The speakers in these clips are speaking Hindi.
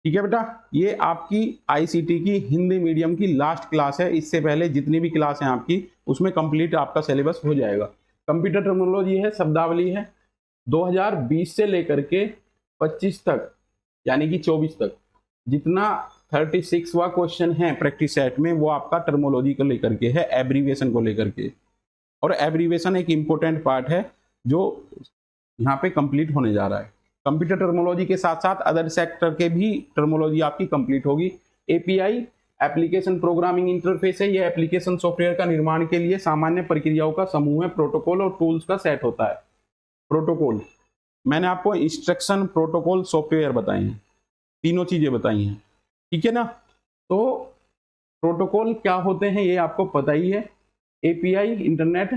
ठीक है बेटा, ये आपकी आईसीटी की हिंदी मीडियम की लास्ट क्लास है। इससे पहले जितनी भी क्लास है आपकी उसमें कंप्लीट आपका सिलेबस हो जाएगा। कंप्यूटर टर्मिनोलॉजी है, शब्दावली है, 2020 से लेकर के 25 तक यानी कि 24 तक जितना 36वां क्वेश्चन है प्रैक्टिस सेट में वो आपका टर्मिनोलॉजी को लेकर के है, एब्रीविएशन को लेकर के। और एब्रीविएशन एक इंपॉर्टेंट पार्ट है जो यहाँ पे कंप्लीट होने जा रहा है। कंप्यूटर टर्मिनोलॉजी के साथ साथ अदर सेक्टर के भी टर्मिनोलॉजी आपकी कंप्लीट होगी। एपीआई एप्लीकेशन प्रोग्रामिंग इंटरफेस है, ये एप्लीकेशन सॉफ्टवेयर का निर्माण के लिए सामान्य प्रक्रियाओं का समूह है। प्रोटोकॉल और टूल्स का सेट होता है। प्रोटोकॉल मैंने आपको इंस्ट्रक्शन, प्रोटोकॉल, सॉफ्टवेयर बताए हैं, तीनों चीजें बताई हैं, ठीक है ना। तो प्रोटोकॉल क्या होते हैं ये आपको पता ही है। एपीआई इंटरनेट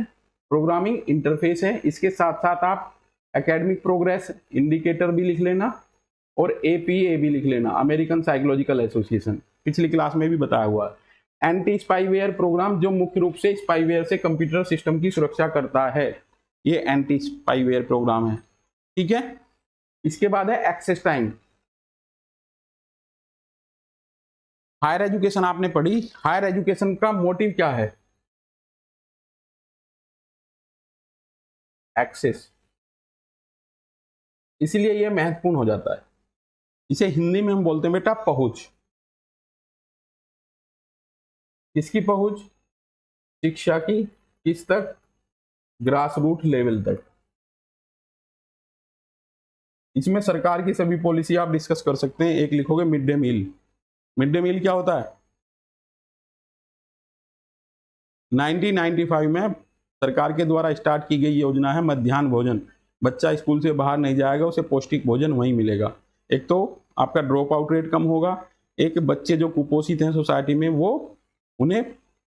प्रोग्रामिंग इंटरफेस है, इसके साथ साथ आप एकेडमिक प्रोग्रेस इंडिकेटर भी लिख लेना और एपीए भी लिख लेना, अमेरिकन साइकोलॉजिकल एसोसिएशन, पिछली क्लास में भी बताया हुआ है। एंटी स्पाईवेयर प्रोग्राम जो मुख्य रूप से स्पाईवेयर से कंप्यूटर सिस्टम की सुरक्षा करता है, ये एंटी स्पाईवेयर प्रोग्राम है, ठीक है। इसके बाद है एक्सेस टाइम। हायर एजुकेशन आपने पढ़ी, हायर एजुकेशन का मोटिव क्या है? एक्सेस, इसलिए यह महत्वपूर्ण हो जाता है। इसे हिंदी में हम बोलते हैं बेटा पहुंच। किसकी पहुंच? शिक्षा की, किस तक? ग्रास रूट लेवल तक। इसमें सरकार की सभी पॉलिसी आप डिस्कस कर सकते हैं। एक लिखोगे mid day meal. Mid day meal क्या होता है? 1995 में सरकार के द्वारा स्टार्ट की गई योजना है मध्याह्न भोजन। बच्चा स्कूल से बाहर नहीं जाएगा, उसे पौष्टिक भोजन वहीं मिलेगा। एक तो आपका ड्रॉप आउट रेट कम होगा, एक बच्चे जो कुपोषित हैं सोसाइटी में वो उन्हें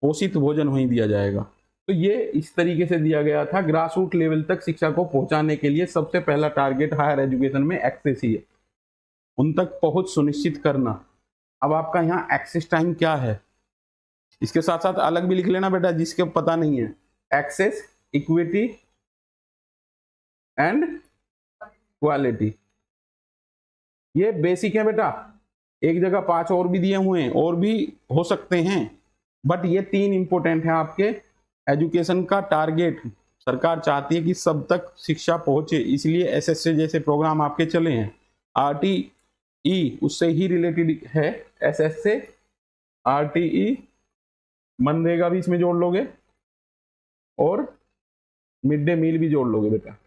पोषित भोजन वहीं दिया जाएगा। तो ये इस तरीके से दिया गया था। ग्रास रूट लेवल तक शिक्षा को पहुंचाने के लिए सबसे पहला टारगेट हायर एजुकेशन में एक्सेस ही है, उन तक पहुंच सुनिश्चित करना। अब आपका यहाँ एक्सेस टाइम क्या है, इसके साथ साथ अलग भी लिख लेना बेटा जिसके पता नहीं है। एक्सेस, इक्विटी एंड क्वालिटी, ये बेसिक है बेटा। एक जगह 5 और भी दिए हुए हैं, और भी हो सकते हैं, बट ये 3 इंपॉर्टेंट है आपके। एजुकेशन का टारगेट सरकार चाहती है कि सब तक शिक्षा पहुंचे, इसलिए एसएसए जैसे प्रोग्राम आपके चले हैं। आरटीई उससे ही रिलेटेड है, एसएसए, आरटीई, मनरेगा भी इसमें जोड़ लोगे और मिड डे मील भी जोड़ लोगे बेटा।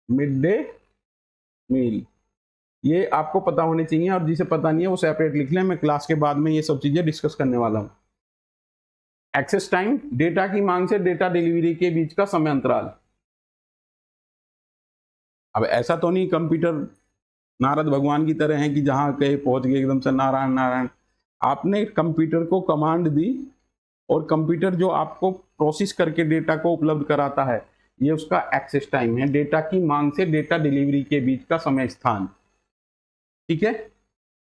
मिड डे मील ये आपको पता होने चाहिए, और जिसे पता नहीं है वो सेपरेट लिख लें। मैं क्लास के बाद में ये सब चीजें डिस्कस करने वाला हूं। एक्सेस टाइम, डेटा की मांग से डेटा डिलीवरी के बीच का समय अंतराल। अब ऐसा तो नहीं कंप्यूटर नारद भगवान की तरह है कि जहां कहे पहुंच गए एकदम से नारायण नारायण। आपने कंप्यूटर को कमांड दी और कंप्यूटर जो आपको प्रोसेस करके डेटा को उपलब्ध कराता है, ये उसका एक्सेस टाइम है। डेटा की मांग से डेटा डिलीवरी के बीच का समय स्थान, ठीक है।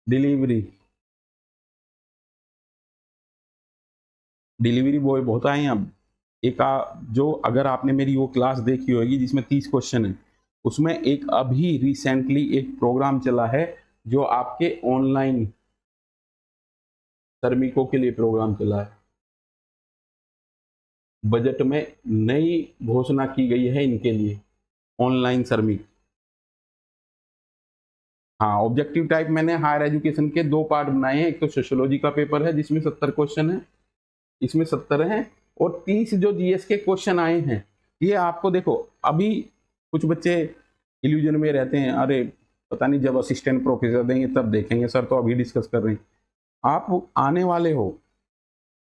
डिलीवरी, डिलीवरी बॉय बहुत आए हैं अब। एक जो अगर आपने मेरी वो क्लास देखी होगी जिसमें 30 क्वेश्चन है, उसमें एक अभी रिसेंटली एक प्रोग्राम चला है जो आपके ऑनलाइन श्रमिकों के लिए प्रोग्राम चला है। बजट में नई घोषणा की गई है इनके लिए, ऑनलाइन श्रमिक। हाँ, ऑब्जेक्टिव टाइप मैंने हायर एजुकेशन के 2 पार्ट बनाए हैं। एक तो सोशियोलॉजी का पेपर है जिसमें 70 क्वेश्चन है, इसमें 70 हैं, और 30 जो जीएस के क्वेश्चन आए हैं। ये आपको देखो, अभी कुछ बच्चे इल्यूजन में रहते हैं, अरे पता नहीं जब असिस्टेंट प्रोफेसर देंगे तब देखेंगे सर, तो अभी डिस्कस कर रहे हैं। आप आने वाले हो,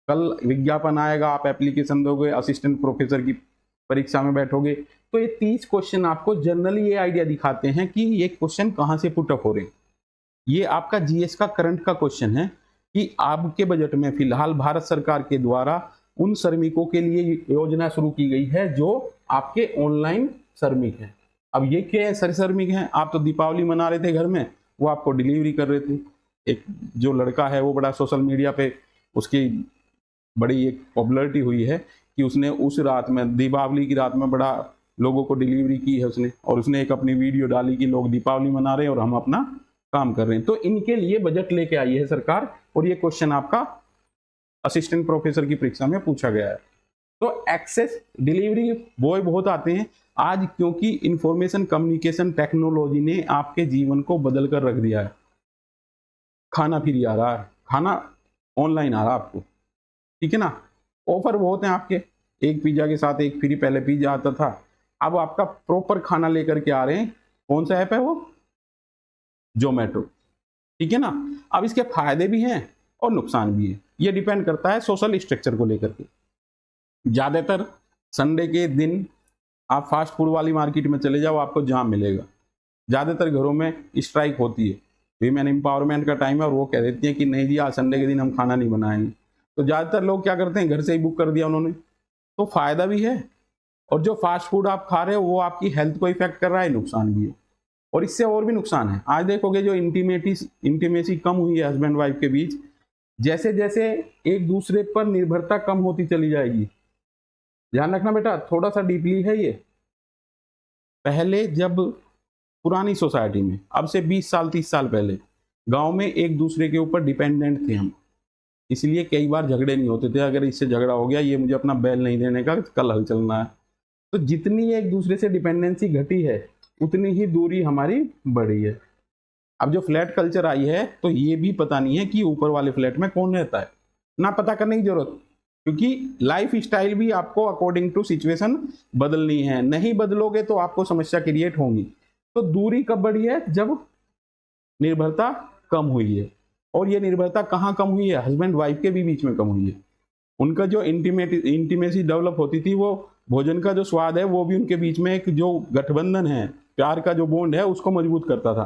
कल विज्ञापन आएगा, आप एप्लीकेशन दोगे, असिस्टेंट प्रोफेसर की परीक्षा में बैठोगे, तो ये 30 क्वेश्चन आपको जनरली ये आइडिया दिखाते हैं कि ये क्वेश्चन कहाँ से पुटअप हो रहे हैं। ये आपका जीएस का करंट का क्वेश्चन है कि आपके बजट में फिलहाल भारत सरकार के द्वारा उन श्रमिकों के लिए योजना शुरू की गई है जो आपके ऑनलाइन श्रमिक हैं। अब ये क्या है, श्रमिक हैं, आप तो दीपावली मना रहे थे घर में, वो आपको डिलीवरी कर रहे थे। एक जो लड़का है वो बड़ा सोशल मीडिया पे उसकी बड़ी एक पॉपुलरिटी हुई है कि उसने उस रात में, दीपावली की रात में, बड़ा लोगों को डिलीवरी की है उसने, और उसने एक अपनी वीडियो डाली कि लोग दीपावली मना रहे हैं और हम अपना काम कर रहे हैं। तो इनके लिए बजट लेके आई है सरकार, और ये क्वेश्चन आपका असिस्टेंट प्रोफेसर की परीक्षा में पूछा गया है। तो एक्सेस डिलीवरी बॉय बहुत आते हैं आज, क्योंकि इंफॉर्मेशन कम्युनिकेशन टेक्नोलॉजी ने आपके जीवन को बदल कर रख दिया है। खाना फ्री आ रहा है, खाना ऑनलाइन आ रहा है आपको, ठीक है ना। ऑफर बहुत हैं आपके, एक पिज्जा के साथ एक फ्री, पहले पिज्जा आता था, अब आपका प्रॉपर खाना लेकर के आ रहे हैं। कौन सा ऐप है वो? जोमेटो, ठीक है ना। अब इसके फायदे भी हैं और नुकसान भी है, ये डिपेंड करता है सोशल स्ट्रक्चर को लेकर के। ज्यादातर संडे के दिन आप फास्ट फूड वाली मार्केट में चले जाओ, आपको जाम मिलेगा। ज्यादातर घरों में स्ट्राइक होती है, वीमेन एम्पावरमेंट का टाइम है और वो कह देती हैं कि नहीं जी आज संडे के दिन हम खाना नहीं बनाएंगे। तो ज्यादातर लोग क्या करते हैं, घर से ही बुक कर दिया उन्होंने। तो फायदा भी है, और जो फास्ट फूड आप खा रहे हो वो आपकी हेल्थ को इफेक्ट कर रहा है, नुकसान भी है। और इससे और भी नुकसान है। आज देखोगे जो इंटीमेसी कम हुई है हस्बैंड वाइफ के बीच, जैसे जैसे एक दूसरे पर निर्भरता कम होती चली जाएगी। ध्यान रखना बेटा, थोड़ा सा डीपली है ये। पहले जब पुरानी सोसाइटी में, अब से 20 साल 30 साल पहले, गांव में एक दूसरे के ऊपर डिपेंडेंट थे हम, इसलिए कई बार झगड़े नहीं होते थे। अगर इससे झगड़ा हो गया, ये मुझे अपना बैल नहीं देने का, कल हल चलना है। तो जितनी एक दूसरे से डिपेंडेंसी घटी है, उतनी ही दूरी हमारी बढ़ी है। अब जो फ्लैट कल्चर आई है, तो ये भी पता नहीं है कि ऊपर वाले फ्लैट में कौन रहता है, ना पता करने की जरूरत, क्योंकि लाइफ स्टाइल भी आपको अकॉर्डिंग टू सिचुएशन बदलनी है। नहीं बदलोगे तो आपको समस्या क्रिएट होंगी। तो दूरी कब बढ़ी है? जब निर्भरता कम हुई है। और ये निर्भरता कहाँ कम हुई है? हस्बैंड वाइफ के भी बीच में कम हुई है। उनका जो इंटीमेसी डेवलप होती थी, वो भोजन का जो स्वाद है वो भी उनके बीच में एक जो गठबंधन है, प्यार का जो बॉन्ड है, उसको मजबूत करता था।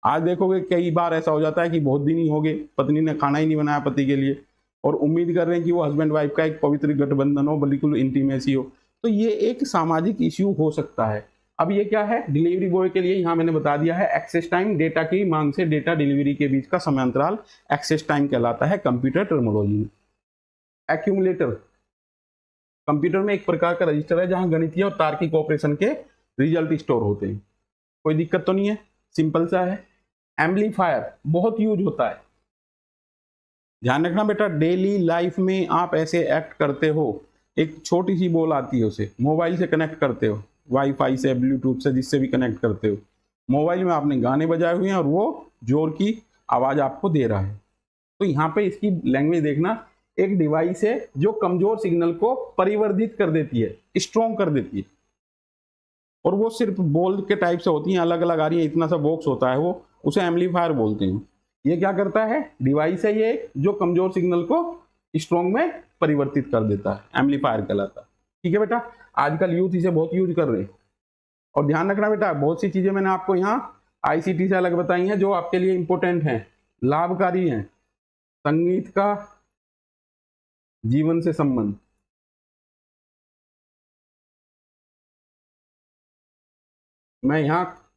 आज देखोगे कई बार ऐसा हो जाता है कि बहुत दिन ही हो गए, पत्नी ने खाना ही नहीं बनाया पति के लिए, और उम्मीद कर रहे हैं कि वो हस्बैंड वाइफ का एक पवित्र गठबंधन हो, बिल्कुल इंटीमेसी हो। तो ये एक सामाजिक इश्यू हो सकता है। अब ये क्या है? डिलीवरी बॉय के लिए यहाँ मैंने बता दिया है, एक्सेस टाइम, डेटा की मांग से डेटा डिलीवरी के बीच का समांतराल एक्सेस टाइम कहलाता है कंप्यूटर टर्मिनोलॉजी में। एक्यूमुलेटर कंप्यूटर में एक प्रकार का रजिस्टर है जहां गणितीय और तार्किक ऑपरेशन के रिजल्ट स्टोर होते हैं। कोई दिक्कत तो नहीं है, सिंपल सा है। एम्पलीफायर बहुत यूज होता है। ध्यान रखना बेटा, डेली लाइफ में आप ऐसे एक्ट करते हो, एक छोटी सी बॉल आती है, उसे मोबाइल से कनेक्ट करते हो, वाईफाई से, ब्लूटूथ से, जिससे भी कनेक्ट करते हो। मोबाइल में आपने गाने बजाए हुए हैं और वो जोर की आवाज आपको दे रहा है। तो यहाँ पे इसकी लैंग्वेज देखना, एक डिवाइस है जो कमजोर सिग्नल को परिवर्धित कर देती है, स्ट्रॉन्ग कर देती है। और वो सिर्फ बॉल के टाइप से होती हैं, अलग अलग आ रही है, इतना सा बॉक्स होता है वो, उसे एम्पलीफायर बोलते हैं। ये क्या करता है? डिवाइस है ये जो कमजोर सिग्नल को स्ट्रॉन्ग में परिवर्तित कर देता है, एम्पलीफायर कहलाता है। ठीक है बेटा, आजकल यूथ इसे बहुत यूज कर रहे हैं। और ध्यान रखना बेटा, बहुत सी चीजें मैंने आपको यहाँ आईसीटी से अलग बताई हैं जो आपके लिए इंपॉर्टेंट हैं, लाभकारी हैं। संगीत का जीवन से संबंध, मैं यहाँ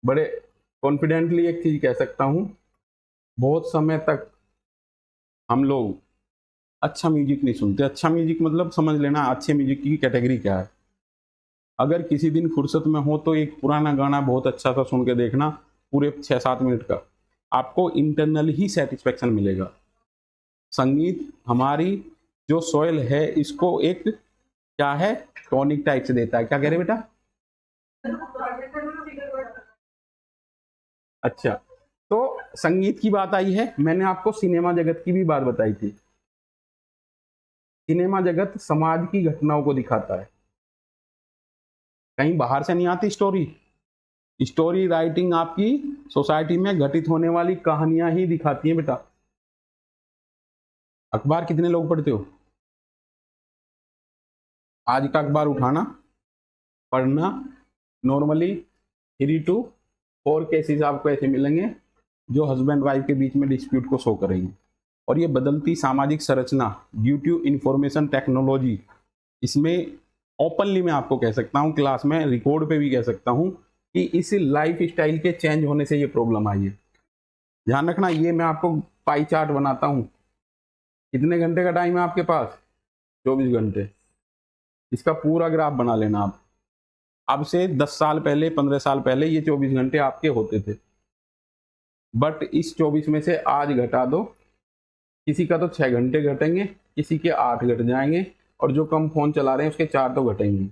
बड़े कॉन्फिडेंटली एक चीज कह सकता हूँ, बहुत समय तक हम लोग अच्छा म्यूजिक नहीं सुनते। अच्छा म्यूजिक मतलब समझ लेना, अच्छे म्यूजिक की कैटेगरी क्या है। अगर किसी दिन फुर्सत में हो तो एक पुराना गाना बहुत अच्छा सा सुन के देखना, पूरे 6-7 मिनट का, आपको इंटरनल ही सेटिस्फेक्शन मिलेगा। संगीत हमारी जो सॉइल है, इसको एक क्या है, टॉनिक टाइप से देता है। क्या कह रहे बेटा? अच्छा, तो संगीत की बात आई है, मैंने आपको सिनेमा जगत की भी बात बताई थी। सिनेमा जगत समाज की घटनाओं को दिखाता है, कहीं बाहर से नहीं आती स्टोरी। स्टोरी राइटिंग आपकी सोसाइटी में घटित होने वाली कहानियां ही दिखाती हैं बेटा। अखबार कितने लोग पढ़ते हो? आज का अखबार उठाना, पढ़ना, नॉर्मली 3 to 4 केसेस आपको ऐसे मिलेंगे जो हस्बैंड वाइफ के बीच में डिस्प्यूट को शो करेंगे। और ये बदलती सामाजिक संरचना ड्यू टू इंफॉर्मेशन टेक्नोलॉजी, इसमें ओपनली मैं आपको कह सकता हूँ, क्लास में रिकॉर्ड पे भी कह सकता हूँ कि इस लाइफ स्टाइल के चेंज होने से ये प्रॉब्लम आई है। ध्यान रखना, ये मैं आपको पाई चार्ट बनाता हूँ। कितने घंटे का टाइम है आपके पास? 24 घंटे। इसका पूरा ग्राफ बना लेना आप। अब से 10 साल पहले, 15 साल पहले ये 24 घंटे आपके होते थे। बट इस 24 में से आज घटा दो, किसी का तो 6 घंटे घटेंगे, किसी के 8 घट जाएंगे, और जो कम फोन चला रहे हैं उसके 4 तो घटेंगे।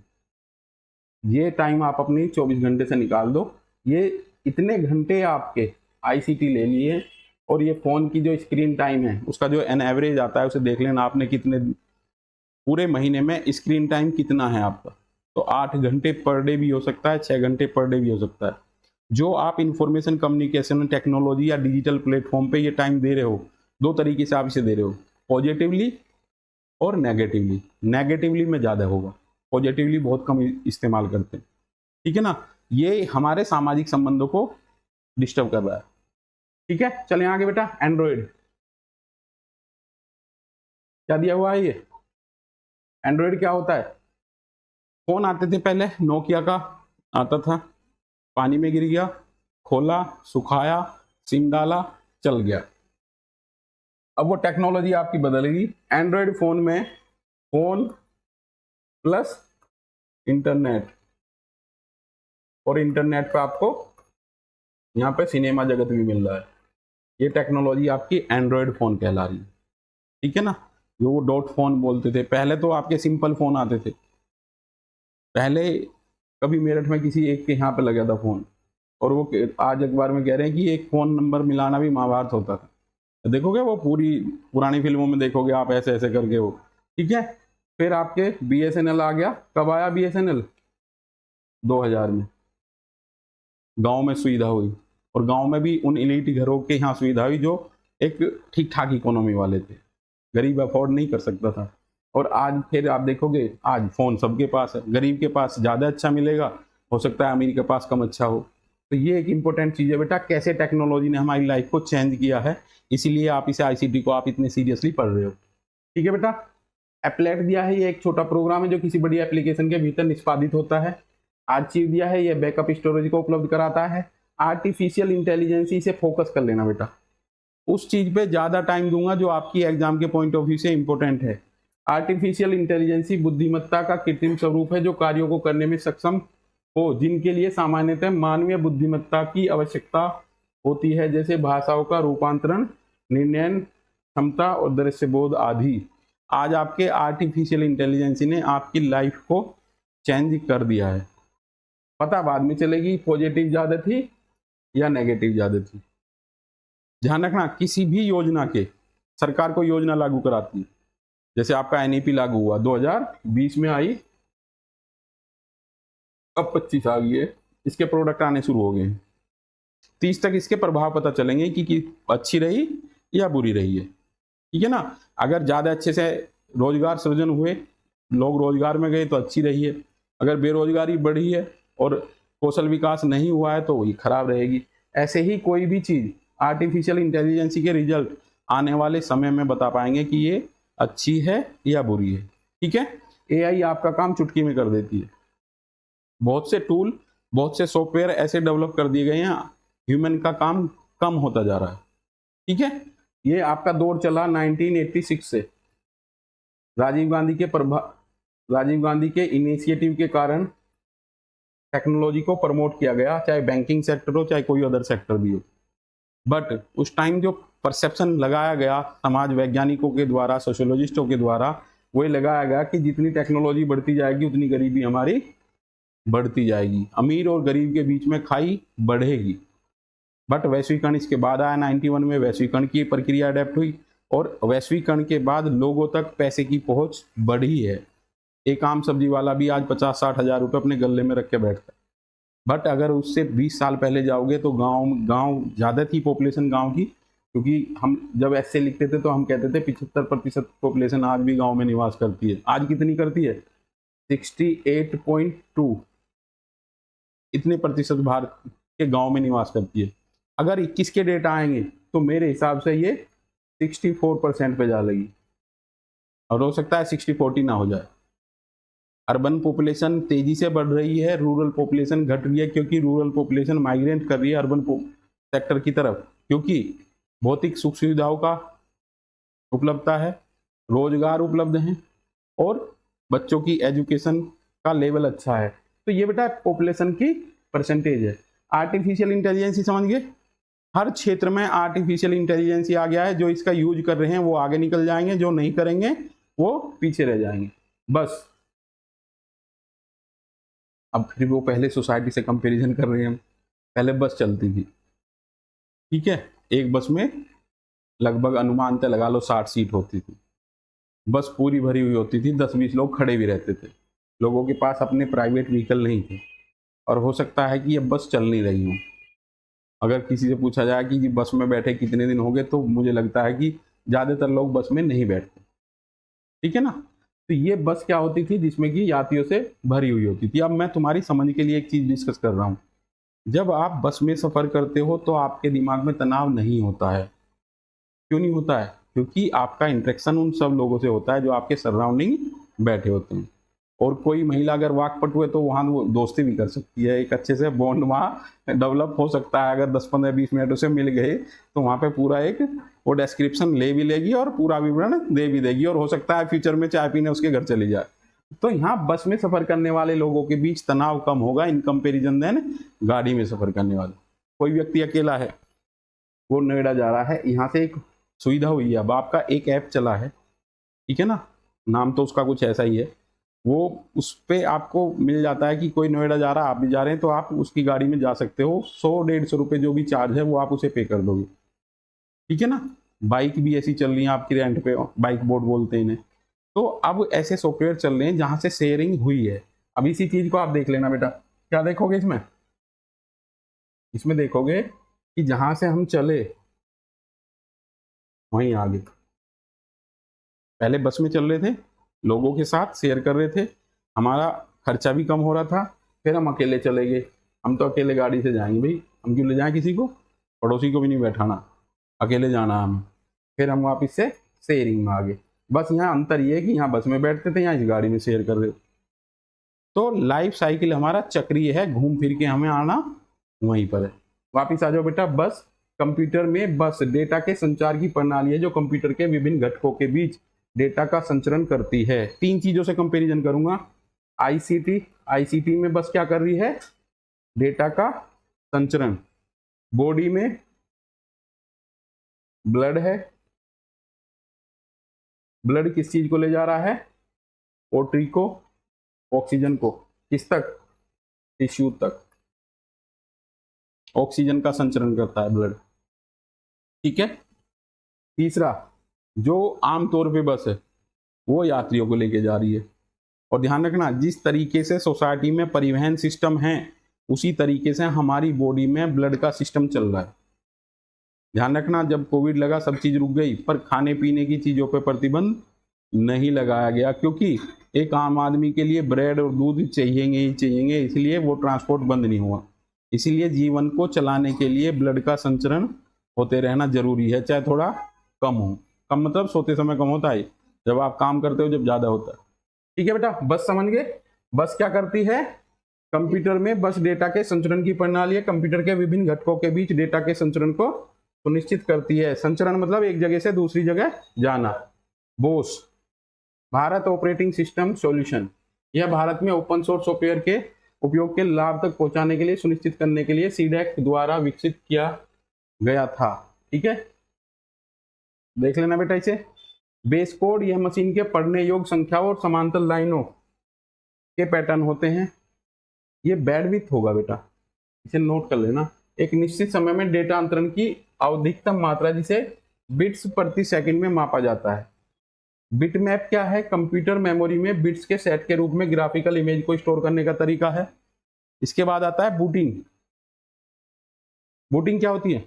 ये टाइम आप अपनी 24 घंटे से निकाल दो, ये इतने घंटे आपके आईसीटी ले लिए, और ये फ़ोन की जो स्क्रीन टाइम है उसका जो एन एवरेज आता है उसे देख लेना आपने कितने पूरे महीने में स्क्रीन टाइम कितना है आपका। तो 8 घंटे पर डे भी हो सकता है, 6 घंटे पर डे भी हो सकता है। जो आप इंफॉर्मेशन कम्युनिकेशन टेक्नोलॉजी या डिजिटल प्लेटफॉर्म पे ये टाइम दे रहे हो, दो तरीके से आप इसे दे रहे हो, पॉजिटिवली और नेगेटिवली। नेगेटिवली में ज़्यादा होगा, पॉजिटिवली बहुत कम इस्तेमाल करते हैं, ठीक है ना। ये हमारे सामाजिक संबंधों को डिस्टर्ब कर रहा है, ठीक है। चले आगे बेटा, एंड्रॉयड क्या दिया हुआ है। ये एंड्रॉयड क्या होता है, फोन आते थे पहले, नोकिया का आता था, पानी में गिर गया, खोला, सुखाया, सिम डाला, चल गया। अब वो टेक्नोलॉजी आपकी बदलेगी। एंड्रॉयड फोन में फोन प्लस इंटरनेट, और इंटरनेट पे आपको यहाँ पे सिनेमा जगत भी मिल रहा है। ये टेक्नोलॉजी आपकी एंड्रॉयड फोन कहला रही है, ठीक है ना। जो वो डॉट फोन बोलते थे, पहले तो आपके सिंपल फोन आते थे। पहले कभी मेरठ में किसी एक के यहाँ पे लगा था फोन, और वो आज अखबार में कह रहे हैं कि एक फोन नंबर मिलाना भी महाभारत होता था। देखोगे वो पूरी पुरानी फिल्मों में देखोगे आप, ऐसे ऐसे करके वो, ठीक है। फिर आपके बीएसएनएल आ गया। कब आया बीएसएनएल, 2000 में गांव में सुविधा हुई, और गांव में भी उन इलीट घरों के यहाँ सुविधा हुई जो एक ठीक ठाक इकोनॉमी वाले थे, गरीब अफोर्ड नहीं कर सकता था। और आज फिर आप देखोगे, आज फोन सबके पास है, गरीब के पास ज़्यादा अच्छा मिलेगा, हो सकता है अमीर के पास कम अच्छा हो। तो ये एक इंपॉर्टेंट चीज़ है बेटा, कैसे टेक्नोलॉजी ने हमारी लाइफ को चेंज किया है, इसीलिए आप इसे आईसीटी को आप इतने सीरियसली पढ़ रहे हो, ठीक है बेटा। एप्लेट दिया है, ये एक छोटा प्रोग्राम है जो किसी बड़ी एप्लीकेशन के भीतर निष्पादित होता है। आर्चीव दिया है, ये बैकअप स्टोरेज को उपलब्ध कराता है। आर्टिफिशियल इंटेलिजेंस, इसे फोकस कर लेना बेटा, उस चीज पे ज्यादा टाइम दूंगा जो आपकी एग्जाम के पॉइंट ऑफ व्यू से इंपॉर्टेंट है। आर्टिफिशियल इंटेलिजेंसी बुद्धिमत्ता का कृत्रिम स्वरूप है जो कार्यों को करने में सक्षम हो जिनके लिए सामान्यतः मानवीय बुद्धिमत्ता की आवश्यकता होती है, जैसे भाषाओं का रूपांतरण, निर्णय क्षमता और दृश्य बोध आदि। आज आपके आर्टिफिशियल इंटेलिजेंसी ने आपकी लाइफ को चेंज कर दिया है। पता बाद में चलेगी पॉजिटिव ज्यादा थी या नेगेटिव ज्यादा थी। ध्यान रखना, किसी भी योजना के, सरकार को योजना लागू कराती है, जैसे आपका एनईपी लागू हुआ 2020 में आई, अब 25 आ गई है, इसके प्रोडक्ट आने शुरू हो गए, 30 तक इसके प्रभाव पता चलेंगे कि अच्छी रही या बुरी रही है, ठीक है ना। अगर ज़्यादा अच्छे से रोजगार सृजन हुए, लोग रोजगार में गए तो अच्छी रही है। अगर बेरोजगारी बढ़ी है और कौशल विकास नहीं हुआ है तो वही खराब रहेगी। ऐसे ही कोई भी चीज़ आर्टिफिशियल इंटेलिजेंसी के रिजल्ट आने वाले समय में बता पाएंगे कि ये अच्छी है या बुरी है, ठीक है। एआई आपका काम चुटकी में कर देती है। बहुत से टूल, बहुत से सॉफ्टवेयर ऐसे डेवलप कर दिए गए हैं, ह्यूमन का काम कम होता जा रहा है, ठीक है। ये आपका दौर चला 1986 से, राजीव गांधी के इनिशिएटिव के कारण टेक्नोलॉजी को प्रमोट किया गया, चाहे बैंकिंग सेक्टर हो चाहे कोई अदर सेक्टर भी हो। बट उस टाइम जो परसेप्शन लगाया गया समाज वैज्ञानिकों के द्वारा, सोशियोलॉजिस्टों के द्वारा, वो लगाया गया कि जितनी टेक्नोलॉजी बढ़ती जाएगी उतनी गरीबी हमारी बढ़ती जाएगी, अमीर और गरीब के बीच में खाई बढ़ेगी। बट वैश्वीकरण इसके बाद आया, 91 में वैश्वीकरण की प्रक्रिया अडेप्ट हुई, और वैश्वीकरण के बाद लोगों तक पैसे की पहुंच बढ़ी है। एक आम सब्जी वाला भी आज 50-60 हज़ार रुपये अपने गले में रख के बैठता है। बट अगर उससे 20 साल पहले जाओगे तो गांव ज़्यादा थी पॉपुलेशन गांव की, क्योंकि हम जब ऐसे लिखते थे तो हम कहते थे 75% पॉपुलेशन आज भी गांव में निवास करती है। आज कितनी करती है, 68.2, इतने प्रतिशत भारत के गांव में निवास करती है। अगर 21 के डेटा आएंगे तो मेरे हिसाब से ये 64% पे जा लगी, और हो सकता है 60-40 ना हो जाए। अर्बन पॉपुलेशन तेजी से बढ़ रही है, रूरल पॉपुलेशन घट रही है, क्योंकि रूरल पॉपुलेशन माइग्रेट कर रही है अर्बन सेक्टर की तरफ, क्योंकि भौतिक सुख सुविधाओं का उपलब्धता है, रोजगार उपलब्ध है, और बच्चों की एजुकेशन का लेवल अच्छा है। तो ये बेटा पॉपुलेशन की परसेंटेज है। आर्टिफिशियल इंटेलिजेंस समझ गए, हर क्षेत्र में आर्टिफिशियल इंटेलिजेंस आ गया है। जो इसका यूज कर रहे हैं वो आगे निकल जाएंगे, जो नहीं करेंगे वो पीछे रह जाएंगे। बस अब फिर वो पहले सोसाइटी से कंपैरिजन कर रहे हैं हम। पहले बस चलती थी, ठीक है, एक बस में लगभग अनुमानतः लगा लो 60 सीट होती थी। बस पूरी भरी हुई होती थी, 10-20 लोग खड़े भी रहते थे। लोगों के पास अपने प्राइवेट व्हीकल नहीं थे, और हो सकता है कि ये बस चल नहीं रही हो। अगर किसी से पूछा जाए कि जी बस में बैठे कितने दिन हो गए, तो मुझे लगता है कि ज़्यादातर लोग बस में नहीं बैठते, ठीक है ना। तो ये बस क्या होती थी, जिसमें कि यात्रियों से भरी हुई होती थी। अब मैं तुम्हारी समझ के लिए एक चीज़ डिस्कस कर रहा हूँ। जब आप बस में सफ़र करते हो तो आपके दिमाग में तनाव नहीं होता है। क्यों नहीं होता है? क्योंकि आपका इंटरेक्शन उन सब लोगों से होता है जो आपके सराउंडिंग बैठे होते हैं। और कोई महिला अगर वाकपटु है तो वहाँ वो दोस्ती भी कर सकती है, एक अच्छे से बॉन्ड वहाँ डेवलप हो सकता है। अगर 10-15-20 मिनट उसे मिल गए तो वहाँ पे पूरा एक वो डिस्क्रिप्शन ले भी लेगी और पूरा विवरण दे भी देगी, और हो सकता है फ्यूचर में चाय पीने उसके घर चली जाए। तो यहाँ बस में सफ़र करने वाले लोगों के बीच तनाव कम होगा इन कंपेरिजन देन गाड़ी में सफ़र करने वाले। कोई व्यक्ति अकेला है, वो नोएडा जा रहा है, यहाँ से एक सुविधा हुई है, अब आपका एक ऐप चला है, ठीक है ना, नाम तो उसका कुछ ऐसा ही है। वो उस पे आपको मिल जाता है कि कोई नोएडा जा रहा है, आप भी जा रहे हैं, तो आप उसकी गाड़ी में जा सकते हो। 100-150 रुपये जो भी चार्ज है वो आप उसे पे कर दोगे, ठीक है ना। बाइक भी ऐसी चल रही है आपकी रेंट पे, बाइक बोर्ड बोलते हैं इन्हें। तो अब ऐसे सॉफ्टवेयर चल रहे हैं जहाँ से शेयरिंग हुई है। अब इसी चीज़ को आप देख लेना बेटा, क्या देखोगे इसमें? इसमें देखोगे कि जहाँ से हम चले वहीं आगे। पहले बस में चल रहे थे, लोगों के साथ शेयर कर रहे थे, हमारा खर्चा भी कम हो रहा था। फिर हम अकेले चले गए, हम तो अकेले गाड़ी से जाएंगे भाई, हम क्यों ले जाएं किसी को, पड़ोसी को भी नहीं बैठाना, अकेले जाना हमें। फिर हम वापस से शेयरिंग में आ गए। बस यहाँ अंतर ये है कि यहाँ बस में बैठते थे, यहाँ इस गाड़ी में शेयर कर रहे। तो लाइफ साइकिल हमारा चक्रीय है, घूम फिर के हमें आना वहीं पर है। वापिस आ जाओ बेटा। बस कंप्यूटर में बस डेटा के संचार की प्रणाली है जो कंप्यूटर के विभिन्न घटकों के बीच डेटा का संचरण करती है। 3 चीजों से कंपैरिजन करूंगा। आईसीटी, आईसीटी में बस क्या कर रही है, डेटा का संचरण। बॉडी में ब्लड है, ब्लड किस चीज को ले जा रहा है, पोट्री को, ऑक्सीजन को, किस तक, टिश्यू तक। ऑक्सीजन का संचरण करता है ब्लड, ठीक है। तीसरा, जो आमतौर पे बस है वो यात्रियों को लेके जा रही है। और ध्यान रखना, जिस तरीके से सोसाइटी में परिवहन सिस्टम है उसी तरीके से हमारी बॉडी में ब्लड का सिस्टम चल रहा है। ध्यान रखना, जब कोविड लगा सब चीज रुक गई, पर खाने पीने की चीजों पर प्रतिबंध नहीं लगाया गया, क्योंकि एक आम आदमी के लिए ब्रेड और दूध चाहिएंगे ही चाहिएंगे, इसलिए वो ट्रांसपोर्ट बंद नहीं हुआ। इसीलिए जीवन को चलाने के लिए ब्लड का संचरण होते रहना जरूरी है, चाहे थोड़ा कम हो। कम मतलब सोते समय कम होता है, जब आप काम करते हो जब ज्यादा होता है, ठीक है बेटा। बस समझ गए। बस क्या करती है, कंप्यूटर में बस डेटा के संचरण की प्रणाली है, कंप्यूटर के विभिन्न घटकों के बीच डेटा के संचरण को सुनिश्चित करती है। संचरण मतलब एक जगह से दूसरी जगह जाना। Bose Bharat operating system solution, यह भारत में ओपन सोर्स सॉफ्टवेयर के उपयोग के लाभ तक पहुंचाने के लिए सुनिश्चित करने के लिए सीडैक द्वारा विकसित किया गया था, ठीक है। देख लेना बेटा इसे। बेस कोड, यह मशीन के पढ़ने योग्य संख्या और समांतर लाइनों के पैटर्न होते हैं। ये बैंडविड्थ होगा बेटा, इसे नोट कर लेना। एक निश्चित समय में डेटा अंतरण की अधिकतम मात्रा जिसे बिट्स प्रति सेकंड में मापा जाता है। बिट मैप क्या है, कंप्यूटर मेमोरी में बिट्स के सेट के रूप में ग्राफिकल इमेज को स्टोर करने का तरीका है। इसके बाद आता है बूटिंग। बूटिंग क्या होती है,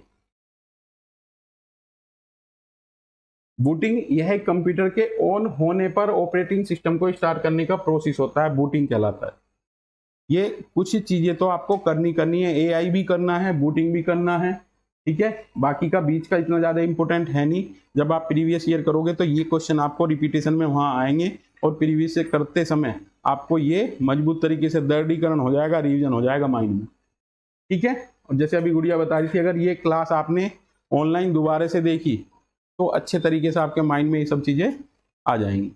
बूटिंग यह कंप्यूटर के ऑन होने पर ऑपरेटिंग सिस्टम को स्टार्ट करने का प्रोसेस होता है, बूटिंग कहलाता है। ये कुछ चीजें तो आपको करनी है, एआई भी करना है, बूटिंग भी करना है, ठीक है। बाकी का बीच का इतना ज्यादा इंपॉर्टेंट है नहीं। जब आप प्रीवियस ईयर करोगे तो ये क्वेश्चन आपको रिपीटेशन में वहां आएंगे, और प्रीवियस से करते समय आपको ये मजबूत तरीके से दृढ़ीकरण हो जाएगा, रिविजन हो जाएगा माइंड में, ठीक है। और जैसे अभी गुड़िया बता रही थी, अगर ये क्लास आपने ऑनलाइन दोबारा से देखी तो अच्छे तरीके से आपके माइंड में ये सब चीजें आ जाएंगी,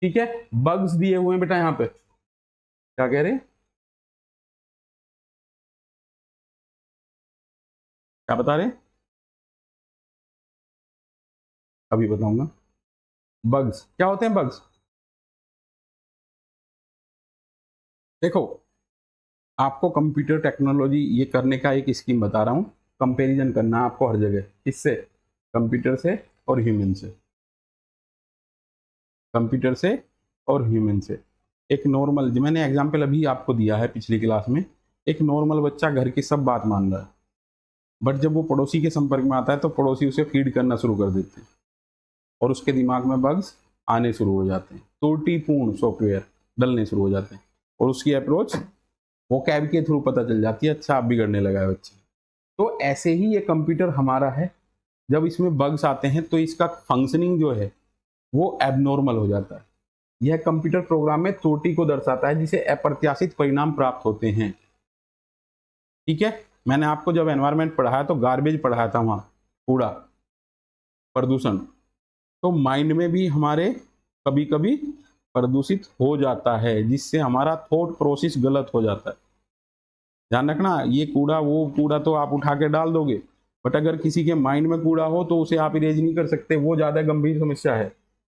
ठीक है। बग्स दिए हुए हैं बेटा, यहाँ पे क्या कह रहे हैं, क्या बता रहे? अभी बताऊंगा। बग्स क्या होते हैं? बग्स देखो, आपको कंप्यूटर टेक्नोलॉजी ये करने का एक स्कीम बता रहा हूँ। कंपैरिजन करना है आपको हर जगह, किससे? कंप्यूटर से और ह्यूमन से। कंप्यूटर से और ह्यूमन से। एक नॉर्मल, जो मैंने एग्जांपल अभी आपको दिया है पिछली क्लास में, एक नॉर्मल बच्चा घर की सब बात मान रहा है, बट जब वो पड़ोसी के संपर्क में आता है तो पड़ोसी उसे फीड करना शुरू कर देते हैं और उसके दिमाग में बग्स आने शुरू हो जाते हैं, त्रुटिपूर्ण सॉफ्टवेयर डलने शुरू हो जाते हैं और उसकी अप्रोच वो कैब के थ्रू पता चल जाती है, अच्छा आप बिगड़ने लगा है बच्चे। तो ऐसे ही ये कंप्यूटर हमारा है, जब इसमें बग्स आते हैं तो इसका फंक्शनिंग जो है वो एबनॉर्मल हो जाता है। यह कंप्यूटर प्रोग्राम में त्रुटि को दर्शाता है जिसे अप्रत्याशित परिणाम प्राप्त होते हैं। ठीक है, मैंने आपको जब एनवायरनमेंट पढ़ाया तो गार्बेज पढ़ाया था, वहां कूड़ा, प्रदूषण, तो माइंड में भी हमारे कभी कभी प्रदूषित हो जाता है जिससे हमारा थॉट प्रोसेस गलत हो जाता है। ध्यान रखना, ये कूड़ा वो कूड़ा तो आप उठा के डाल दोगे, बट अगर किसी के माइंड में कूड़ा हो तो उसे आप इरेज नहीं कर सकते, वो ज्यादा गंभीर समस्या है।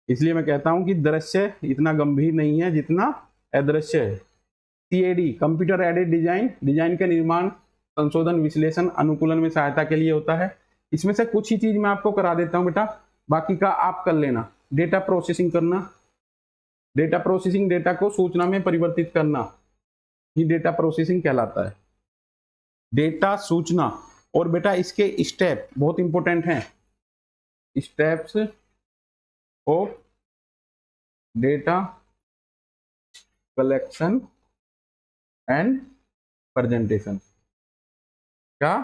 इसलिए मैं कहता हूं कि दृश्य इतना गंभीर नहीं है जितना अदृश्य है। CAD, computer aided design, design का निर्माण, संशोधन, विश्लेषण, अनुकूलन में सहायता के लिए होता है। इसमें से कुछ ही चीज मैं आपको करा देता हूं बेटा, बाकी का आप कर लेना। डेटा प्रोसेसिंग करना, डेटा प्रोसेसिंग, डेटा को सूचना में परिवर्तित करना, ये डेटा प्रोसेसिंग कहलाता है। डेटा सूचना, और बेटा इसके स्टेप बहुत इंपॉर्टेंट हैं। Steps of data collection and presentation. क्या?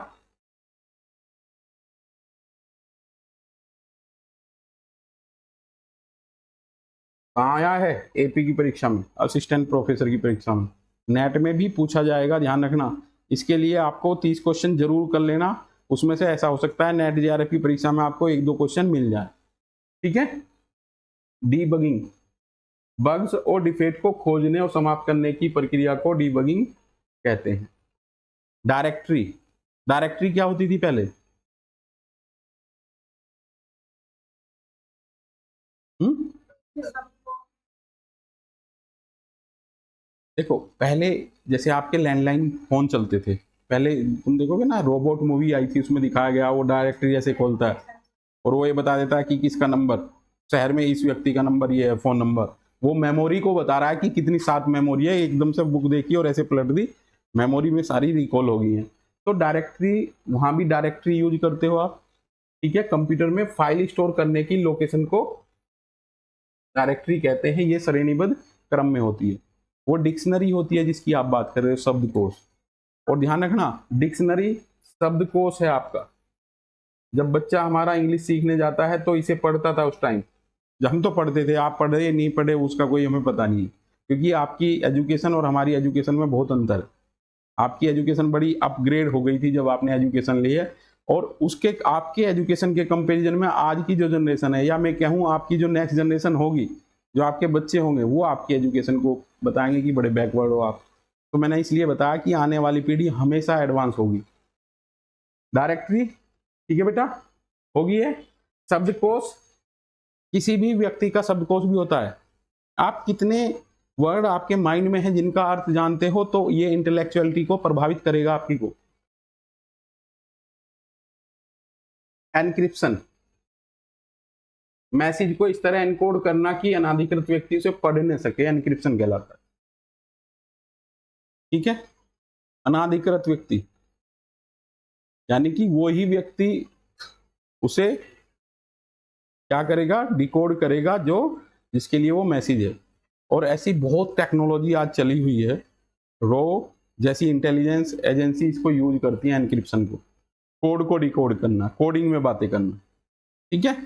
कहाँ आया है? एपी की परीक्षा में, असिस्टेंट प्रोफेसर की परीक्षा में, नेट में भी पूछा जाएगा, ध्यान रखना। इसके लिए आपको 30 क्वेश्चन जरूर कर लेना, उसमें से ऐसा हो सकता है नेट जेआरएफ की परीक्षा में आपको 1-2 क्वेश्चन मिल जाए। ठीक है। डीबगिंग, बग्स और डिफेक्ट को खोजने और समाप्त करने की प्रक्रिया को डीबगिंग कहते हैं। डायरेक्टरी, डायरेक्टरी क्या होती थी पहले? देखो, पहले जैसे आपके लैंडलाइन फोन चलते थे, पहले तुम देखोगे ना, रोबोट मूवी आई थी, उसमें दिखाया गया वो डायरेक्टरी ऐसे खोलता है और वो ये बता देता है कि किसका नंबर, शहर में इस व्यक्ति का नंबर ये है, फोन नंबर। वो मेमोरी को बता रहा है कि कितनी 7 मेमोरी है, एकदम से बुक देखी और ऐसे पलट दी, मेमोरी में सारी रिकॉल हो गई है। तो डायरेक्टरी, वहां भी डायरेक्टरी यूज करते हो आप। ठीक है, कंप्यूटर में फाइल स्टोर करने की लोकेशन को डायरेक्टरी कहते हैं। ये श्रेणीबद्ध क्रम में होती है। वो डिक्शनरी होती है जिसकी आप बात कर रहे हो, शब्दकोश। और ध्यान रखना, डिक्शनरी शब्दकोश है आपका। जब बच्चा हमारा इंग्लिश सीखने जाता है तो इसे पढ़ता था उस टाइम, जब हम तो पढ़ते थे, आप पढ़े नहीं पढ़े उसका कोई हमें पता नहीं है, क्योंकि आपकी एजुकेशन और हमारी एजुकेशन में बहुत अंतर है। आपकी एजुकेशन बड़ी अपग्रेड हो गई थी जब आपने एजुकेशन ली है, और उसके आपके एजुकेशन के कंपैरिजन में आज की जो जनरेशन है, या मैं कहूँ आपकी जो नेक्स्ट जनरेशन होगी, जो आपके बच्चे होंगे, वो आपकी एजुकेशन को बताएंगे कि बड़े बैकवर्ड हो आप। तो मैंने इसलिए बताया कि आने वाली पीढ़ी हमेशा एडवांस होगी। डायरेक्टरी, ठीक है बेटा, होगी है। शब्दकोश, किसी भी व्यक्ति का शब्दकोश भी होता है। आप कितने वर्ड आपके माइंड में है जिनका अर्थ जानते हो, तो ये इंटेलेक्चुअलिटी को प्रभावित करेगा आपकी को। एनक्रिप्शन, मैसेज को इस तरह एनकोड करना कि अनाधिकृत व्यक्ति उसे पढ़ न सके, एनक्रिप्शन कहलाता है। ठीक है, अनाधिकृत व्यक्ति यानी कि वो ही व्यक्ति उसे क्या करेगा, डिकोड करेगा, जो जिसके लिए वो मैसेज है। और ऐसी बहुत टेक्नोलॉजी आज चली हुई है, रो जैसी इंटेलिजेंस एजेंसी इसको यूज करती है एनक्रिप्शन को, कोड को डिकोड करना, कोडिंग में बातें करना। ठीक है।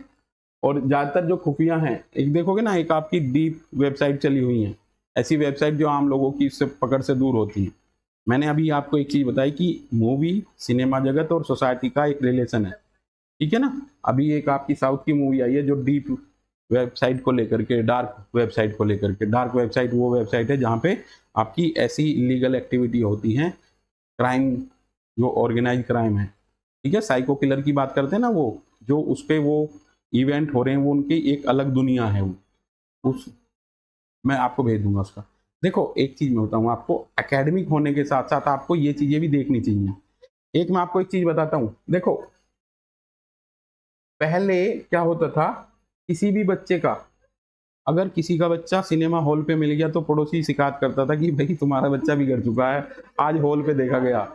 और ज्यादातर जो खुफिया हैं, एक देखोगे ना, एक आपकी डीप वेबसाइट चली हुई है, ऐसी वेबसाइट जो आम लोगों की इससे पकड़ से दूर होती है। मैंने अभी आपको एक चीज बताई कि मूवी, सिनेमा जगत और सोसाइटी का एक रिलेशन है। ठीक है ना। अभी एक आपकी साउथ की मूवी आई है जो डीप वेबसाइट को लेकर के, डार्क वेबसाइट को लेकर के। डार्क वेबसाइट वो वेबसाइट है जहाँ पे आपकी ऐसी इलीगल एक्टिविटी होती हैं, क्राइम, जो ऑर्गेनाइज क्राइम है, ठीक है, साइको किलर की बात करते हैं ना, वो जो उस पे वो इवेंट हो रहे हैं, वो उनकी एक अलग दुनिया है। वो उस मैं आपको भेज दूंगा उसका। देखो एक चीज मैं बताऊँ आपको, एकेडमिक होने के साथ साथ आपको ये चीजें भी देखनी चाहिए। एक मैं आपको एक चीज बताता हूँ, देखो पहले क्या होता था, किसी भी बच्चे का, अगर किसी का बच्चा सिनेमा हॉल पे मिल गया तो पड़ोसी शिकायत करता था कि भाई तुम्हारा बच्चा बिगड़ चुका है, आज हॉल पे देखा गया।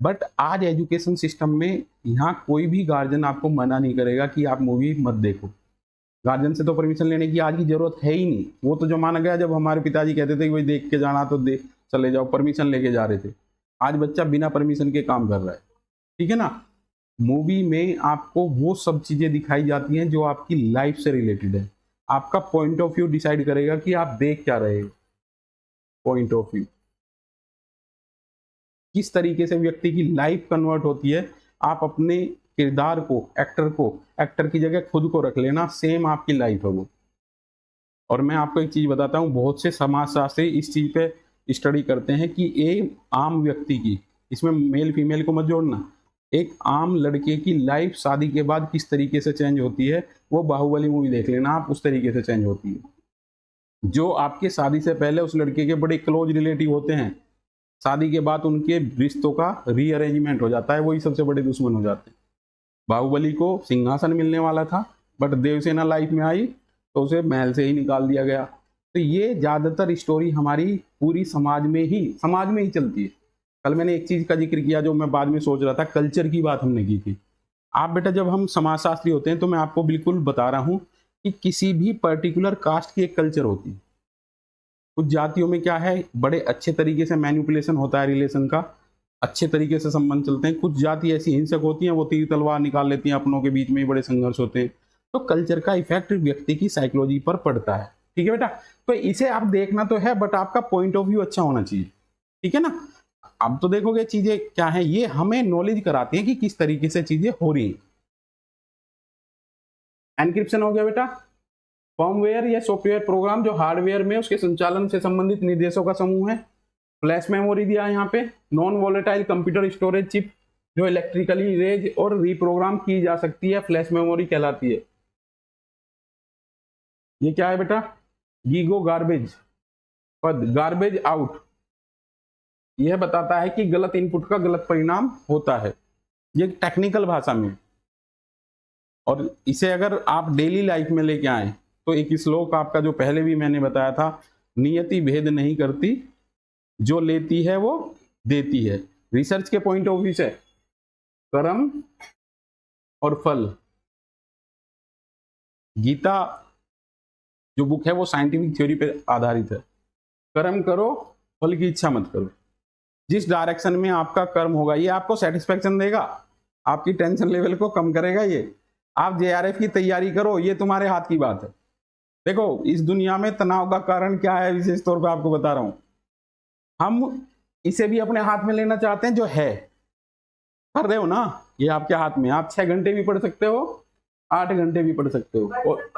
बट आज एजुकेशन सिस्टम में यहाँ कोई भी गार्जियन आपको मना नहीं करेगा कि आप मूवी मत देखो। गार्जियन से तो परमिशन लेने की आज की जरूरत है ही नहीं। वो तो जमाना गया जब हमारे पिताजी कहते थे कि भाई देख के जाना तो देख चले जाओ, परमिशन लेके जा रहे थे। आज बच्चा बिना परमिशन के काम कर रहा है, ठीक है ना। मूवी में आपको वो सब चीजें दिखाई जाती हैं जो आपकी लाइफ से रिलेटेड है। आपका पॉइंट ऑफ व्यू डिसाइड करेगा कि आप देख क्या रहे हो। पॉइंट ऑफ व्यू, किस तरीके से व्यक्ति की लाइफ कन्वर्ट होती है। आप अपने किरदार को, एक्टर की जगह खुद को रख लेना, सेम आपकी लाइफ है वो। और मैं आपको एक चीज बताता हूँ, बहुत से समाजशास्त्री इस चीज पे स्टडी करते हैं कि एक आम व्यक्ति की, इसमें मेल फीमेल को मत जोड़ना, एक आम लड़के की लाइफ शादी के बाद किस तरीके से चेंज होती है, वो बाहुबली मूवी देख लेना आप, उस तरीके से चेंज होती है। जो आपके शादी से पहले उस लड़के के बड़े क्लोज रिलेटिव होते हैं, शादी के बाद उनके रिश्तों का रीअरेंजमेंट हो जाता है, वही सबसे बड़े दुश्मन हो जाते हैं। बाहुबली को सिंहासन मिलने वाला था, बट देवसेना लाइफ में आई तो उसे महल से ही निकाल दिया गया। तो ये ज्यादातर स्टोरी हमारी पूरी समाज में ही चलती है। कल मैंने एक चीज का जिक्र किया जो मैं बाद में सोच रहा था, कल्चर की बात हमने की थी। आप बेटा जब हम समाजशास्त्री होते हैं तो मैं आपको बिल्कुल बता रहा हूं कि किसी भी पर्टिकुलर कास्ट की एक कल्चर होती है। कुछ जातियों में क्या है, बड़े अच्छे तरीके से मैनिपुलेशन होता है रिलेशन का, अच्छे तरीके से संबंध चलते हैं। कुछ जाति ऐसी हिंसक होती हैं, वो तीर तलवार निकाल लेती हैं, अपनों के बीच में ही बड़े संघर्ष होते हैं। तो कल्चर का इफेक्ट व्यक्ति की साइकोलॉजी पर पड़ता है, ठीक है बेटा। तो इसे आप देखना तो है, बट आपका पॉइंट ऑफ व्यू अच्छा होना चाहिए, ठीक है ना। अब तो देखोगे चीजें क्या है, ये हमें नॉलेज कराती है कि किस तरीके से चीजें हो रही हैं। एनक्रिप्शन हो गया बेटा, फर्मवेयर या सॉफ्टवेयर प्रोग्राम जो हार्डवेयर में उसके संचालन से संबंधित निर्देशों का समूह है। फ्लैश मेमोरी दिया है यहाँ पे, non volatile computer storage chip जो इलेक्ट्रिकली रेज और रीप्रोग्राम की जा सकती है, फ्लैश मेमोरी कहलाती है। ये क्या है बेटा, गीगो गार्बेज पद, गार्बेज आउट, यह बताता है कि गलत इनपुट का गलत परिणाम होता है, ये टेक्निकल भाषा में। और इसे अगर आप डेली लाइफ में लेके आए तो एक श्लोक आपका जो पहले भी मैंने बताया था, नियति भेद नहीं करती, जो लेती है वो देती है। रिसर्च के पॉइंट ऑफ व्यू से कर्म और फल, गीता जो बुक है वो साइंटिफिक थ्योरी पे आधारित है। कर्म करो, फल की इच्छा मत करो। जिस डायरेक्शन में आपका कर्म होगा ये आपको सेटिस्फेक्शन देगा, आपकी टेंशन लेवल को कम करेगा। ये आप जेआरएफ की तैयारी करो, ये तुम्हारे हाथ की बात है। देखो इस दुनिया में तनाव का कारण क्या है, विशेष तौर पे आपको बता रहा हूं। हम इसे भी अपने हाथ में लेना चाहते हैं, जो है कर रहे हो ना, ये आपके हाथ में। आप 6 घंटे भी पढ़ सकते हो, 8 घंटे भी पढ़ सकते हो। और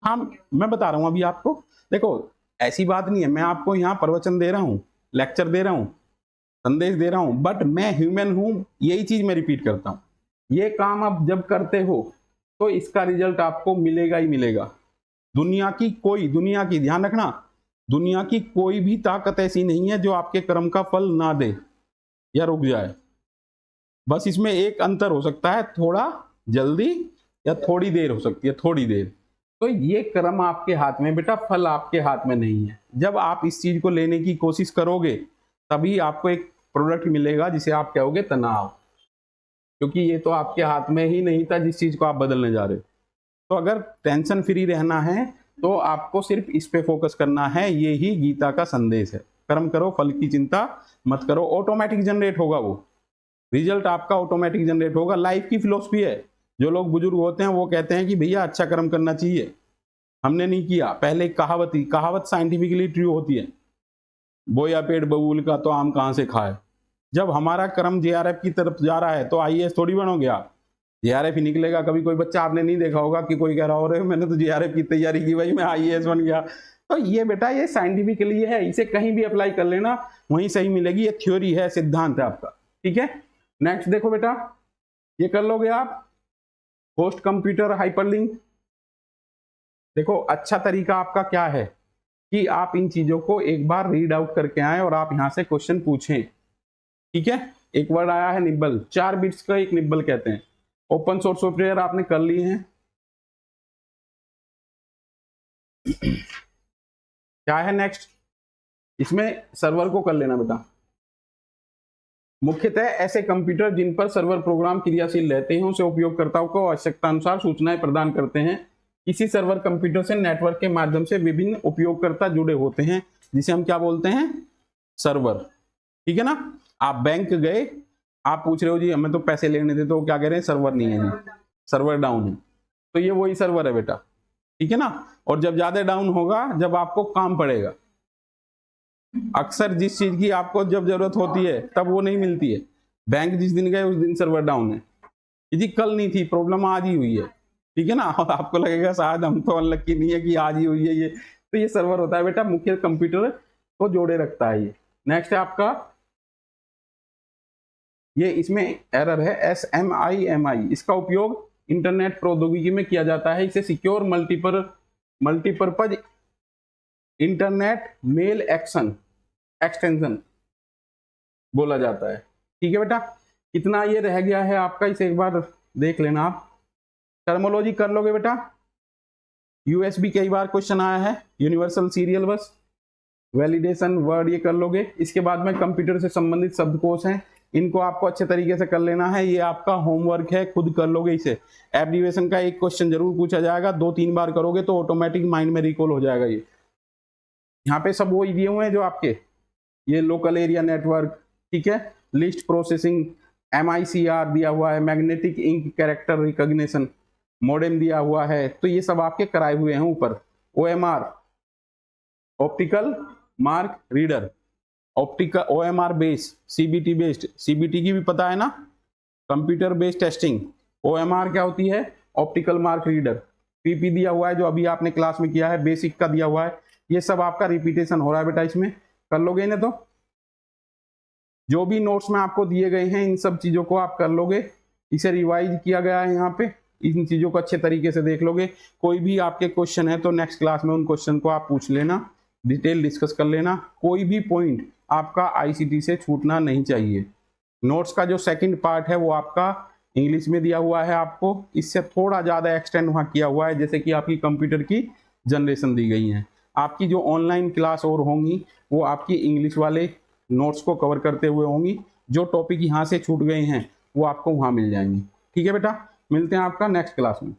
हाँ मैं बता रहा हूं अभी आपको, देखो ऐसी बात नहीं है, मैं आपको यहाँ प्रवचन दे रहा हूँ, लेक्चर दे रहा हूँ, संदेश दे रहा हूँ, बट मैं ह्यूमन हूँ, यही चीज मैं रिपीट करता हूँ। ये काम आप जब करते हो तो इसका रिजल्ट आपको मिलेगा ही मिलेगा। दुनिया की ध्यान रखना, दुनिया की कोई भी ताकत ऐसी नहीं है जो आपके कर्म का फल ना दे या रुक जाए। बस इसमें एक अंतर हो सकता है, थोड़ा जल्दी या थोड़ी देर हो सकती है, थोड़ी देर। तो ये कर्म आपके हाथ में बेटा, फल आपके हाथ में नहीं है। जब आप इस चीज को लेने की कोशिश करोगे तभी आपको एक प्रोडक्ट मिलेगा जिसे आप कहोगे तनाव, क्योंकि ये तो आपके हाथ में ही नहीं था जिस चीज को आप बदलने जा रहे हो। तो अगर टेंशन फ्री रहना है तो आपको सिर्फ इस पे फोकस करना है, ये ही गीता का संदेश है। कर्म करो, फल की चिंता मत करो, ऑटोमेटिक जनरेट होगा, वो रिजल्ट आपका ऑटोमेटिक जनरेट होगा। लाइफ की फिलोसफी है। जो लोग बुजुर्ग होते हैं वो कहते हैं कि भैया अच्छा कर्म करना चाहिए, हमने नहीं किया। पहले कहावत साइंटिफिकली ट्रू होती है, बोया पेड़ बबूल का तो आम कहां से खाए। जब हमारा कर्म जेआरएफ की तरफ जा रहा है तो आईएएस थोड़ी बनोगे आप, जेआरएफ ही निकलेगा। कभी कोई बच्चा आपने नहीं देखा होगा कि कोई कह रहा हो रहे मैंने तो जेआरएफ की तैयारी की भाई मैं आईएएस बन गया। तो ये बेटा ये साइंटिफिकली है, इसे कहीं भी अप्लाई कर लेना वहीं सही मिलेगी। ये थ्योरी है, सिद्धांत है आपका, ठीक है। नेक्स्ट देखो बेटा, ये कर लोगे आप होस्ट कंप्यूटर हाइपरलिंक। देखो अच्छा तरीका आपका क्या है कि आप इन चीजों को एक बार रीड आउट करके आए और आप यहां से क्वेश्चन पूछें। ठीक है, एक वर्ड आया है निब्बल, 4 बिट्स का एक निब्बल कहते हैं। ओपन सोर्स सॉफ्टवेयर आपने कर लिए हैं। क्या है नेक्स्ट, इसमें सर्वर को कर लेना बेटा। मुख्यतः ऐसे कंप्यूटर जिन पर सर्वर प्रोग्राम क्रियाशील रहते हैं उसे उपयोगकर्ताओं को आवश्यकता अनुसार सूचनाएं प्रदान करते हैं। किसी सर्वर कंप्यूटर से नेटवर्क के माध्यम से विभिन्न उपयोगकर्ता जुड़े होते हैं, जिसे हम क्या बोलते हैं, सर्वर। ठीक है ना। आप बैंक गए, आप पूछ रहे हो जी हमें तो पैसे लेने थे, तो क्या कह रहे हैं, सर्वर नहीं है जी, सर्वर डाउन है। तो ये वही सर्वर है बेटा। ठीक है ना। और जब ज्यादा डाउन होगा, जब आपको काम पड़ेगा, अक्सर जिस चीज की आपको जब जरूरत होती है तब वो नहीं मिलती है। बैंक जिस दिन गए उस दिन सर्वर डाउन है जी, कल नहीं थी प्रॉब्लम, आज ही हुई है। ठीक है ना। और आपको लगेगा शायद हम तो अनलक्की नहीं है कि आज ही हुई है ये, तो ये सर्वर होता है बेटा, मुख्य कंप्यूटर को जोड़े रखता है ये। नेक्स्ट है आपका ये, इसमें एरर है SMIMI। इसका उपयोग इंटरनेट प्रौद्योगिकी में किया जाता है। इसे secure multipurpose internet mail extension बोला जाता है। ठीक है बेटा, कितना ये रह गया है आपका, इसे एक बार देख लेना आप। टर्मोलॉजी कर लोगे बेटा। USB कई बार क्वेश्चन आया है, यूनिवर्सल सीरियल बस, वैलिडेशन वर्ड ये कर लोगे। इसके बाद में कंप्यूटर से संबंधित शब्दकोश हैं, इनको आपको अच्छे तरीके से कर लेना है। ये आपका होमवर्क है, खुद कर लोगे इसे। एब्रीवेशन का एक क्वेश्चन जरूर पूछा जाएगा, 2-3 बार करोगे तो ऑटोमेटिक माइंड में रिकॉल हो जाएगा। ये यहाँ पे सब वो दिए हुए हैं जो आपके, ये लोकल एरिया नेटवर्क, ठीक है, लिस्ट प्रोसेसिंग, MICR दिया हुआ है, magnetic ink character recognition, modem दिया हुआ है, तो ये सब आपके कराए हुए हैं ऊपर। OMR optical mark reader, optical OMR based, CBT based, CBT की भी पता है ना, कंप्यूटर बेस्ड टेस्टिंग। OMR क्या होती है, ऑप्टिकल मार्क रीडर। PP दिया हुआ है जो अभी आपने क्लास में किया है, बेसिक का दिया हुआ है। ये सब आपका रिपीटेशन हो रहा है बेटा, इसमें कर लोगे इन्हें। तो जो भी नोट्स में आपको दिए गए हैं इन सब चीजों को आप कर लोगे। इसे रिवाइज किया गया है यहाँ पे, इन चीजों को अच्छे तरीके से देख लोगे। कोई भी आपके क्वेश्चन है तो नेक्स्ट क्लास में उन क्वेश्चन को आप पूछ लेना, डिटेल डिस्कस कर लेना। कोई भी पॉइंट आपका ICT से छूटना नहीं चाहिए। नोट्स का जो सेकंड पार्ट है वो आपका इंग्लिश में दिया हुआ है आपको, इससे थोड़ा ज़्यादा एक्सटेंड वहाँ किया हुआ है, जैसे कि आपकी कंप्यूटर की जनरेशन दी गई है। आपकी जो ऑनलाइन क्लास और होंगी वो आपकी इंग्लिश वाले नोट्स को कवर करते हुए होंगी। जो टॉपिक यहाँ से छूट गए हैं वो आपको वहाँ मिल जाएंगे। ठीक है बेटा, मिलते हैं आपका नेक्स्ट क्लास में।